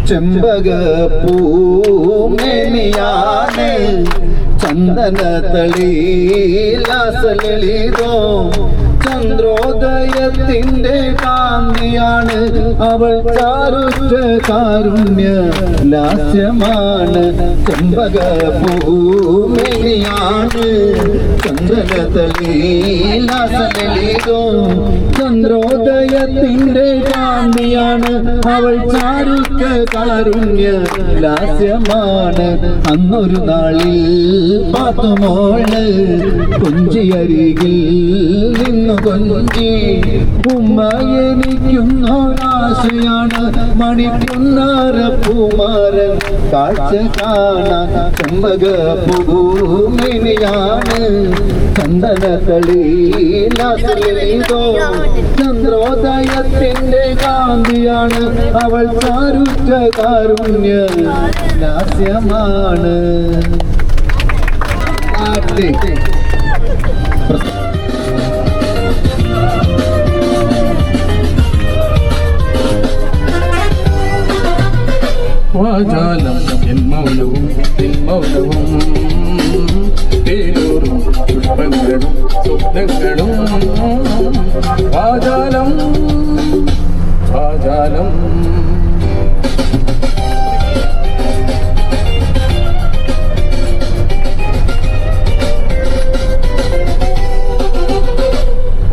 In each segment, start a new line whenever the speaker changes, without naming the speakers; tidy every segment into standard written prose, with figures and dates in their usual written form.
ചെമ്പകപ്പൂമേനിയാണ് ചന്ദന തളിലാസലിതോ ചന്ദ്രോദയത്തിന്റെ കാന്തിയാണ് അവൾ ചാരുറ്റ കാരുണ്യ ലാസ്യമാണ് ചെമ്പകപ്പൂമേനിയാണ് ചന്ദന തളിലാസലിതോ ചന്ദ്രോദയത്തിന്റെ കാന്തിയാണ് അവൾ ചാരുറ്റ കാരുണ്യ ലാസ്യമാണ് അന്നൊരു നാളിൽ പാത്തുമോള് കൊഞ്ചിയരികിൽ നിന്നു കൊഞ്ചി ഉമ്മ എനിക്കുന്നൊരാശയാണ് മണിക്കുന്നൂമാരൻ കാഴ്ച കാണാൻ ചെമ്പകപ്പൂമേനിയാണ് ചന്ദന തളിലാസലിതോ ചന്ദ്രോദയത്തിന്റെ കാന്തിയാണ് അവൾ ചാരുറ്റ കാരുണ്യ ലാസ്യമാണ്.
വാചാലം എൻ മൗനവും എൻ മൗനവും പേരൂറും പുഷ്പങ്ങളും സ്വപ്നങ്ങളും വാചാലം വാചാലം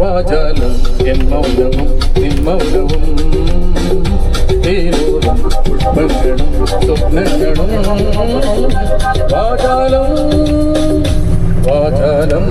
വാചാലം എൻ മൗനവും എൻ മൗനവും പേരൂറും പുഷ്പങ്ങളും സ്വപ്നങ്ങളും വാചാലം വാചാലം.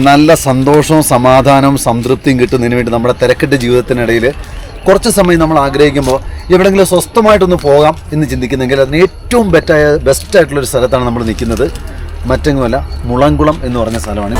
നല്ല സന്തോഷവും സമാധാനവും സംതൃപ്തിയും കിട്ടുന്നതിന് വേണ്ടി നമ്മുടെ തിരക്കിട്ട ജീവിതത്തിനിടയിൽ കുറച്ച് സമയം നമ്മൾ ആഗ്രഹിക്കുമ്പോൾ എവിടെയെങ്കിലും സ്വസ്ഥമായിട്ടൊന്ന് പോകാം എന്ന് ചിന്തിക്കുന്നെങ്കിൽ അതിന് ഏറ്റവും ബെസ്റ്റായിട്ടുള്ളൊരു സ്ഥലത്താണ് നമ്മൾ നിൽക്കുന്നത്. മറ്റെങ്ങുമല്ല, മുളങ്കുളം എന്ന് പറഞ്ഞ സ്ഥലമാണ്.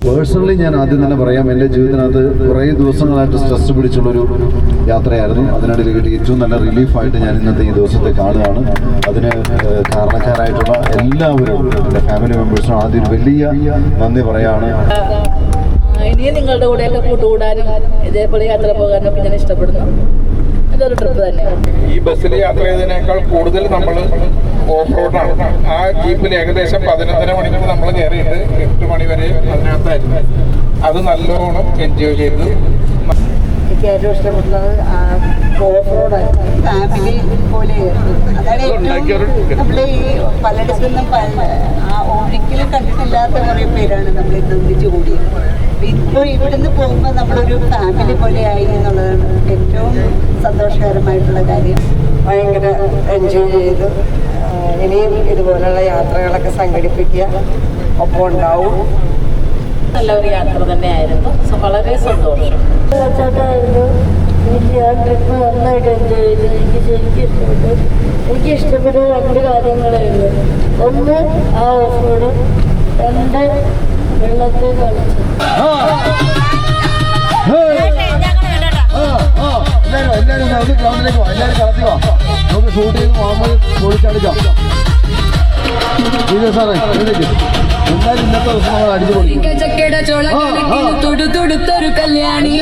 പേഴ്സണലി ഞാൻ ആദ്യം തന്നെ പറയാം, എൻ്റെ ജീവിതത്തിനകത്ത് കുറേ ദിവസങ്ങളായിട്ട് സ്ട്രെസ് പിടിച്ചുള്ളൊരു യാത്രയായിരുന്നു. അതിനിടയിൽ കിട്ടിയ ഏറ്റവും നല്ല റിലീഫായിട്ട് ഞാൻ ഇന്നത്തെ ഈ ദിവസത്തെ കാണുകയാണ്. അതിന് കാരണക്കാരായിട്ടുള്ള എല്ലാവരും എൻ്റെ ഫാമിലി മെമ്പേഴ്സിനും ആദ്യം വലിയ നന്ദി പറയാണ്.
ഇനിയും നിങ്ങളുടെ കൂടെയൊക്കെ കൂട്ടുകൂടാനും ഇതേപോലെ യാത്ര പോകാനൊക്കെ ഞാൻ ഇഷ്ടപ്പെടുന്നു. നല്ലൊരു ട്രിപ്പ് തന്നെയാണ്.
ഈ ബസ്സിൽ യാത്ര ചെയ്തതിനേക്കാൾ കൂടുതൽ നമ്മൾ ഓഫ് റോഡാണ്. ആ ജീപ്പിൽ ഏകദേശം 11:30 മണിക്കൂർ നമ്മൾ കയറിയിട്ട് 8 മണി വരെ അതിനകത്തായിരുന്നു. അത് നല്ലോണം എൻജോയ് ചെയ്ത്.
എനിക്ക് ഏറ്റവും ഇഷ്ടപ്പെട്ടത് ഓഫ് റോഡായിരുന്നു. ഫാമിലി പോലെയായിരുന്നു. അതാണ് ഏറ്റവും നമ്മൾ ഈ പലയിടത്തും നിന്നും ഒരിക്കലും കണ്ടിട്ടില്ലാത്ത കുറേ പേരാണ് നമ്മൾ ഇന്ന് ഒന്നിച്ചു കൂടിയത്. ഇപ്പോൾ ഇവിടുന്ന് പോകുമ്പോൾ നമ്മളൊരു ഫാമിലി പോലെ ആയി എന്നുള്ളതാണ് ഏറ്റവും സന്തോഷകരമായിട്ടുള്ള കാര്യം. ഭയങ്കര എൻജോയ് ചെയ്തു. ഇനിയും ഇതുപോലുള്ള യാത്രകളൊക്കെ സംഘടിപ്പിക്കുക, ഒപ്പം ഉണ്ടാവും.
നല്ലൊരു യാത്ര തന്നെയായിരുന്നു. വളരെ സന്തോഷം.
എനിക്ക് ആ ട്രിപ്പ് നന്നായിട്ട് എൻജോയ് ചെയ്തു. എനിക്ക് ശരിക്കും ഇഷ്ടപ്പെട്ടു. എനിക്ക് ഇഷ്ടപ്പെട്ട 2 കാര്യങ്ങളേ ഉള്ളൂ. ഒന്ന് ആ ഓഫ് റോഡ്, 2 വെള്ളത്തിൽ കളിച്ചു.
എല്ലാവരും നമുക്ക് ഗ്രൗണ്ടിലേക്ക് പോവാം. എല്ലാവരും കളത്തി പോവാം. നമുക്ക് ഷൂട്ട് ചെയ്ത് മുഹമ്മദ് പൊളിച്ചടിക്കാം. സാറേ എന്തായാലും ഇന്നത്തെ ദിവസം നമ്മൾ അടിച്ചു പൊളിക്കും.
തൊടുത്തൊരു കല്യാണി